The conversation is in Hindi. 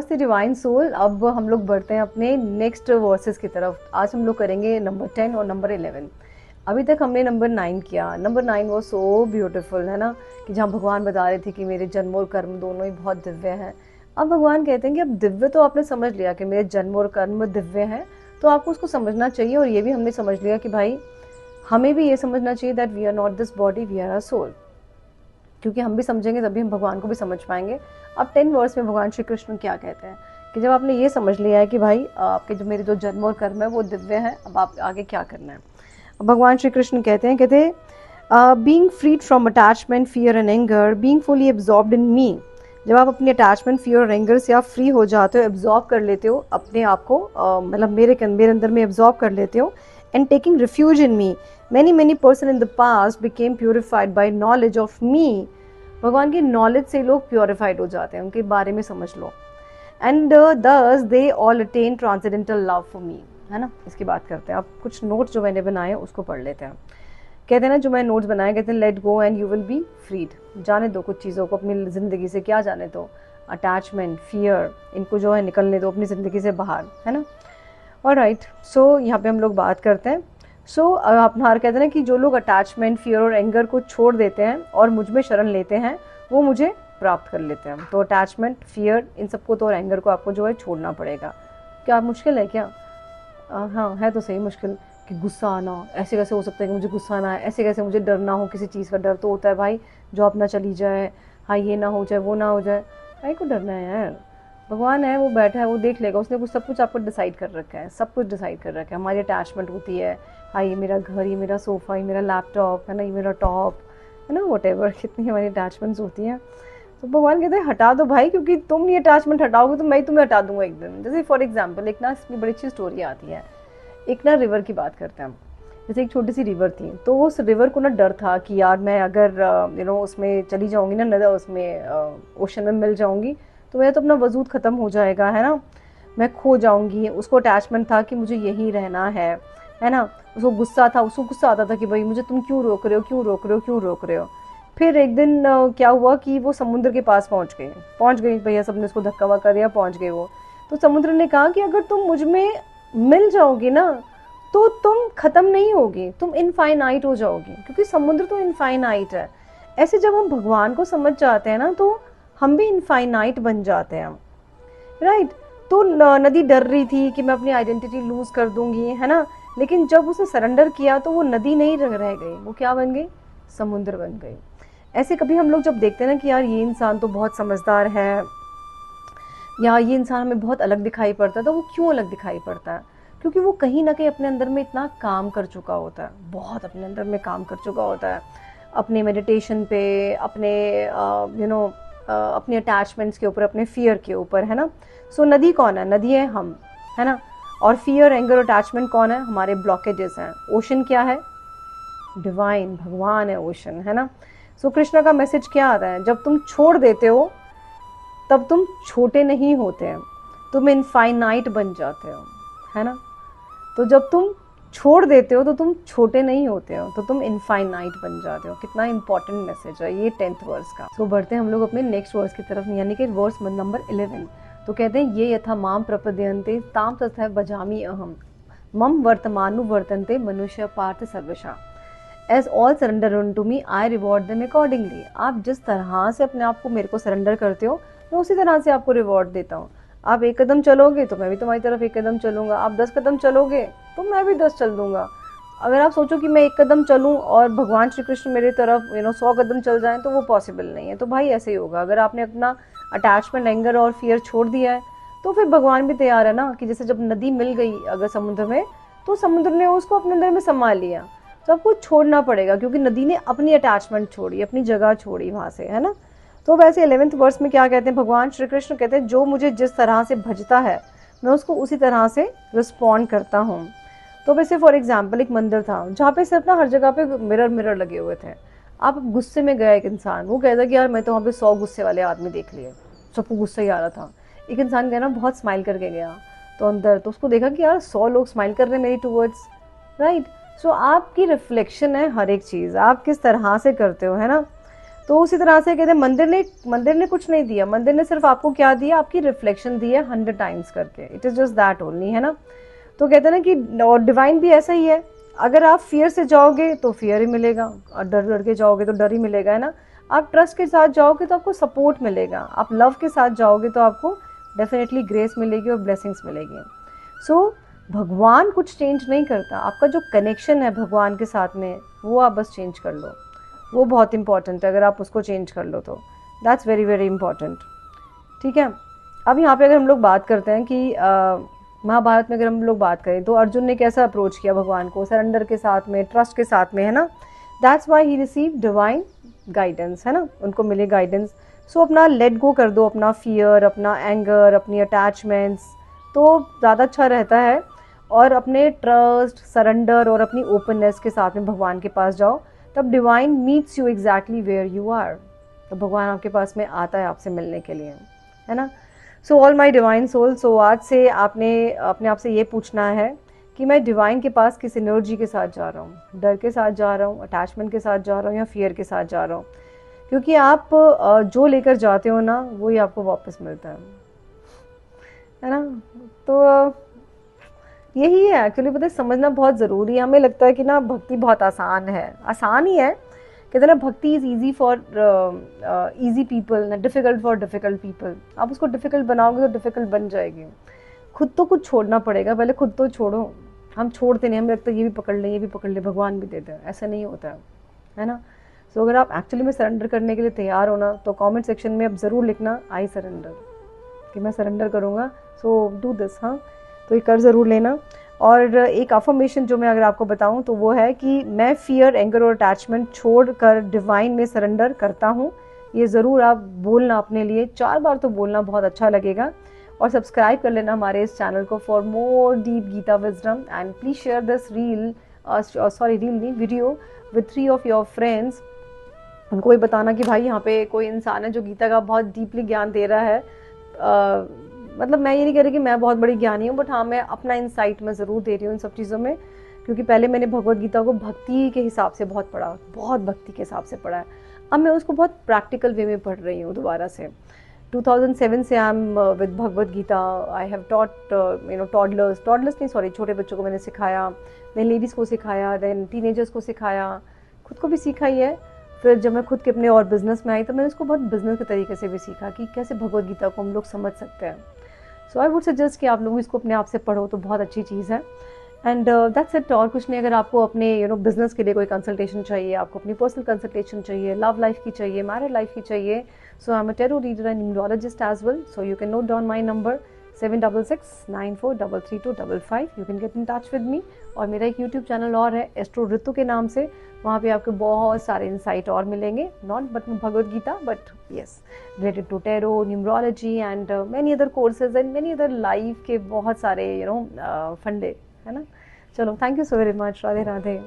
नमस्ते डिवाइन सोल। अब हम लोग बढ़ते हैं अपने नेक्स्ट वर्सेस की तरफ। आज हम लोग करेंगे नंबर 10 और नंबर 11। अभी तक हमने नंबर 9 किया। नंबर 9 वो सो ब्यूटीफुल है ना, कि जहाँ भगवान बता रहे थे कि मेरे जन्म और कर्म दोनों ही बहुत दिव्य हैं। अब भगवान कहते हैं कि अब दिव्य तो आपने समझ लिया कि मेरे जन्म और कर्म दिव्य हैं, तो आपको उसको समझना चाहिए। और ये भी हमने समझ लिया कि भाई हमें भी ये समझना चाहिए that we are not this body, we are a soul. क्योंकि हम भी समझेंगे तभी हम भगवान को भी समझ पाएंगे। अब 10 वर्स में भगवान श्री कृष्ण क्या कहते हैं कि जब आपने ये समझ लिया है कि भाई आपके जो मेरे जो जन्म और कर्म है वो दिव्य है, अब आप आगे क्या करना है। अब भगवान श्री कृष्ण कहते हैं being freed from attachment fear and anger, being fully absorbed in me. जब आप अपनी अटैचमेंट फियर और एंगर से आप फ्री हो जाते हो, एब्जॉर्ब कर लेते हो अपने आप को, मतलब मेरे अंदर में एब्जॉर्ब कर लेते हो। And taking refuge in me, many person in the past became purified by knowledge of me. भगवान की नॉलेज से लोग प्योरिफाइड हो जाते हैं, उनके बारे में समझ लो। एंड दस they all attain transcendental love for me, है ना। इसकी बात करते हैं। अब कुछ नोट्स जो मैंने बनाए उसको पढ़ लेते हैं। कहते हैं ना, जो मैंने नोट्स बनाए, कहते हैं let go and you will be freed. जाने दो कुछ चीज़ों को अपनी ज़िंदगी से, क्या जाने दो, अटैचमेंट, फियर, इनको जो है निकलने दो अपनी ज़िंदगी से बाहर, है ना। ऑलराइट, सो यहाँ पे हम लोग बात करते हैं। सो अपना कहते हैं ना कि जो लोग अटैचमेंट, फियर और एंगर को छोड़ देते हैं और मुझ में शरण लेते हैं, वो मुझे प्राप्त कर लेते हैं। तो अटैचमेंट, फियर, इन सबको तो और एंगर को आपको जो है छोड़ना पड़ेगा। क्या मुश्किल है क्या? हाँ, है तो सही मुश्किल। कि गुस्सा आना, ऐसे कैसे हो सकता है कि मुझे गुस्सा आना है, ऐसे कैसे मुझे डरना हो किसी चीज़ का। डर तो होता है भाई जॉब ना चली जाए, हाँ ये ना हो जाए, वो ना हो जाए, भाई को डरना है यार। भगवान है, वो बैठा है, वो देख लेगा। उसने कुछ सब कुछ आपको डिसाइड कर रखा है, सब कुछ डिसाइड कर रखा है। हमारी अटैचमेंट होती है, हाँ ये मेरा घर, ये मेरा सोफ़ा, ये मेरा लैपटॉप, है ना, ये मेरा टॉप, है ना, वॉटेवर, कितनी हमारी अटैचमेंट्स होती हैं। तो भगवान कहते हैं हटा दो भाई, क्योंकि तुम ये अटैचमेंट हटाओगे तो मैं तुम्हें हटा दूंगा एक दिन। जैसे फॉर एग्जाम्पल एक ना इसकी बड़ी अच्छी स्टोरी आती है। एक ना रिवर की बात करते हैं हम। जैसे एक छोटी सी रिवर थी, तो उस रिवर को ना डर था कि यार मैं अगर उसमें चली जाऊंगी ना, नदी उसमें ओशन में मिल जाऊंगी तो मेरा तो अपना वजूद ख़त्म हो जाएगा, है ना, मैं खो जाऊंगी। उसको अटैचमेंट था कि मुझे यहीं रहना है ना। उसको गुस्सा था, उसको गुस्सा आता था कि भाई मुझे तुम क्यों रोक रहे हो, क्यों रोक रहे हो, क्यों रोक रहे हो। फिर एक दिन क्या हुआ कि वो समुद्र के पास पहुंच गई भैया, सबने उसको धक्का वक्का दिया, पहुंच गए वो। तो समुद्र ने कहा कि अगर तुम मुझ में मिल जाओगी ना तो तुम ख़त्म नहीं होगी, तुम इनफाइनाइट हो जाओगी, क्योंकि समुद्र तो इनफाइनाइट है। ऐसे जब हम भगवान को समझ जाते हैं ना, तो हम भी इनफाइनाइट बन जाते हैं, राइट। तो नदी डर रही थी कि मैं अपनी आइडेंटिटी लूज़ कर दूंगी, है ना। लेकिन जब उसने सरेंडर किया तो वो नदी नहीं रह गई, वो क्या बन गई, समुद्र बन गई। ऐसे कभी हम लोग जब देखते हैं ना कि यार ये इंसान तो बहुत समझदार है, या ये इंसान हमें बहुत अलग दिखाई पड़ता है, तो वो क्यों अलग दिखाई पड़ता है? क्योंकि वो कहीं ना कहीं अपने अंदर में इतना काम कर चुका होता है, बहुत अपने अंदर में काम कर चुका होता है, अपने मेडिटेशन पे, अपने अपने अटैचमेंट्स के ऊपर, अपने फियर के ऊपर, है ना। सो नदी कौन है? नदी है हम, है ना। और फियर, एंगर, अटैचमेंट कौन है? हमारे ब्लॉकेजेस हैं। ओशन क्या है? डिवाइन, भगवान है ओशन, है ना। सो कृष्ण का मैसेज क्या आता है? जब तुम छोड़ देते हो तब तुम छोटे नहीं होते हैं, तुम इनफाइनाइट बन जाते हो, है ना। तो जब तुम छोड़ देते हो तो तुम छोटे नहीं होते हो, तो तुम इनफाइनाइट बन जाते हो। कितना इंपॉर्टेंट मैसेज है ये 10th वर्स का। तो बढ़ते हैं हम लोग अपने नेक्स्ट वर्स की तरफ, यानी कि वर्स नंबर 11। तो कहते हैं ये यथा माम प्रपद्यन्ते ताम तथा भजामि अहम मम वर्तमानु वर्तन्ते मनुष्य पार्थ सर्वशा as all surrender to me I reward them accordingly. आप जिस तरह से अपने आप को मेरे को सरेंडर करते हो, मैं उसी तरह से आपको रिवॉर्ड देता हूँ। आप 1 कदम चलोगे तो मैं भी तुम्हारी तरफ 1 कदम चलूँगा, आप 10 कदम चलोगे तो मैं भी 10 चल दूँगा। अगर आप सोचो कि मैं 1 कदम चलूँ और भगवान श्री कृष्ण मेरी तरफ 100 कदम चल जाएं, तो वो पॉसिबल नहीं है। तो भाई ऐसे ही होगा, अगर आपने अपना अटैचमेंट, एंगर और फियर छोड़ दिया है तो फिर भगवान भी तैयार है ना, कि जैसे जब नदी मिल गई अगर समुद्र में, तो समुद्र ने उसको अपने अंदर में संभाल लिया। तो आपको छोड़ना पड़ेगा, क्योंकि नदी ने अपनी अटैचमेंट छोड़ी, अपनी जगह छोड़ी वहाँ से, है ना। तो वैसे 11th वर्स में क्या कहते हैं भगवान श्री कृष्ण? कहते हैं जो मुझे जिस तरह से भजता है मैं उसको उसी तरह से रिस्पॉन्ड करता हूँ। तो वैसे फॉर एग्जाम्पल एक मंदिर था जहाँ पे सिर्फ ना हर जगह पे मिरर लगे हुए थे। आप गुस्से में गया एक इंसान, वो कहता कि यार मैं तो वहाँ पे 100 गुस्से वाले आदमी देख लिए, सबको गुस्सा ही आ रहा था। एक इंसान गया ना, बहुत स्माइल करके गया तो अंदर, तो उसको देखा कि यार 100 लोग स्माइल कर रहे हैं मेरी टूवर्ड्स, राइट। सो आपकी रिफ्लेक्शन है हर एक चीज़, आप किस तरह से करते हो, है ना। तो उसी तरह से कहते हैं मंदिर ने कुछ नहीं दिया, मंदिर ने सिर्फ आपको क्या दिया, आपकी रिफ्लेक्शन दी है 100 टाइम्स करके, it is just that only, है ना। तो कहते हैं ना कि और डिवाइन भी ऐसा ही है, अगर आप फियर से जाओगे तो फियर ही मिलेगा, और डर डर के जाओगे तो डर ही मिलेगा, है ना। आप ट्रस्ट के साथ जाओगे तो आपको सपोर्ट मिलेगा, आप लव के साथ जाओगे तो आपको डेफिनेटली ग्रेस मिलेगी और ब्लेसिंग्स मिलेगी। सो भगवान कुछ चेंज नहीं करता, आपका जो कनेक्शन है भगवान के साथ में वो आप बस चेंज कर लो, वो बहुत इंपॉर्टेंट है, अगर आप उसको चेंज कर लो तो दैट्स वेरी वेरी इंपॉर्टेंट। ठीक है, अब यहाँ पे अगर हम लोग बात करते हैं कि महाभारत में अगर हम लोग बात करें तो अर्जुन ने कैसा अप्रोच किया भगवान को, सरेंडर के साथ में, ट्रस्ट के साथ में, है ना। That's why he receive divine guidance, है ना, उनको मिले गाइडेंस। सो अपना लेट गो कर दो, अपना फियर, अपना एंगर, अपनी अटैचमेंट्स, तो ज़्यादा अच्छा रहता है, और अपने ट्रस्ट, सरेंडर और अपनी ओपननेस के साथ में भगवान के पास जाओ, तब divine meets you exactly where you are, तो भगवान आपके पास में आता है आपसे मिलने के लिए, है ना। So all my divine soul, so आज से आपने अपने आप से ये पूछना है कि मैं डिवाइन के पास किस एनर्जी के साथ जा रहा हूँ, डर के साथ जा रहा हूँ, अटैचमेंट के साथ जा रहा हूँ, या फियर के साथ जा रहा हूँ, क्योंकि आप जो लेकर जाते हो ना वही आपको वापस मिलता है ना। तो यही है एक्चुअली, पता है, समझना बहुत ज़रूरी है। हमें लगता है कि ना भक्ति बहुत आसान है, आसान ही है, कहते हैं ना भक्ति is easy for easy people, ना डिफ़िकल्ट फॉर डिफ़िकल्ट पीपल। आप उसको डिफ़िकल्ट बनाओगे तो डिफ़िकल्ट बन जाएगी। खुद तो कुछ छोड़ना पड़ेगा, पहले खुद तो छोड़ो। हम छोड़ते नहीं, हमें लगता है ये भी पकड़ ले, ये भी पकड़ ले, भगवान भी देते हैं, ऐसा नहीं होता है ना। सो अगर आप एक्चुअली में सरेंडर करने के लिए तैयार हो ना, तो कमेंट सेक्शन में आप ज़रूर लिखना आई सरेंडर, कि मैं सरेंडर करूँगा। सो डू दिस, हाँ, तो ये कर ज़रूर लेना। और एक अफर्मेशन जो मैं अगर आपको बताऊं तो वो है कि मैं फियर, एंगर और अटैचमेंट छोड़कर डिवाइन में सरेंडर करता हूँ। ये ज़रूर आप बोलना अपने लिए, 4 बार तो बोलना, बहुत अच्छा लगेगा। और सब्सक्राइब कर लेना हमारे इस चैनल को for more deep Gita wisdom, and please share this video with 3 of your friends. उनको भी बताना कि भाई यहाँ पे कोई इंसान है जो गीता का बहुत डीपली ज्ञान दे रहा है। मतलब मैं ये नहीं कह रही कि मैं बहुत बड़ी ज्ञानी हूँ, बट हाँ मैं अपना इंसाइट मैं ज़रूर दे रही हूँ इन सब चीज़ों में, क्योंकि पहले मैंने भगवद गीता को भक्ति के हिसाब से बहुत पढ़ा, बहुत भक्ति के हिसाब से पढ़ा है। अब मैं उसको बहुत प्रैक्टिकल वे में पढ़ रही हूँ दोबारा से। 2007 से I am with Bhagavad Gita. I have taught toddlers नहीं, सॉरी, छोटे बच्चों को मैंने सिखाया, देन लेडीज़ को सिखाया, देन टीनेजर्स को सिखाया, खुद को भी सीखा ही है। फिर जब मैं खुद के अपने और बिज़नेस में आई तो मैंने उसको बहुत बिज़नेस के तरीके से भी सीखा कि कैसे भगवद गीता को हम लोग समझ सकते हैं। सो आई वुड सजेस्ट कि आप लोग इसको अपने आप से पढ़ो तो बहुत अच्छी चीज़ है। एंड दैट्स इट, और कुछ नहीं। अगर आपको अपने बिज़नेस के लिए कोई कंसल्टेशन चाहिए, आपको अपनी पर्सनल कंसल्टेशन चाहिए, लव लाइफ की चाहिए, मैरिड लाइफ की चाहिए, so I am a tarot reader and numerologist as well, so you can note down my number 7669433255। You can get in touch with me. और मेरा एक यूट्यूब चैनल और है एस्ट्रो ऋतु के नाम से, वहाँ पे आपको बहुत सारे इंसाइट और मिलेंगे, not but Bhagavad Gita but yes related to tarot, numerology and many other courses and many other life के बहुत सारे फंडे, है ना। चलो, thank you so very much, Radhe Radhe.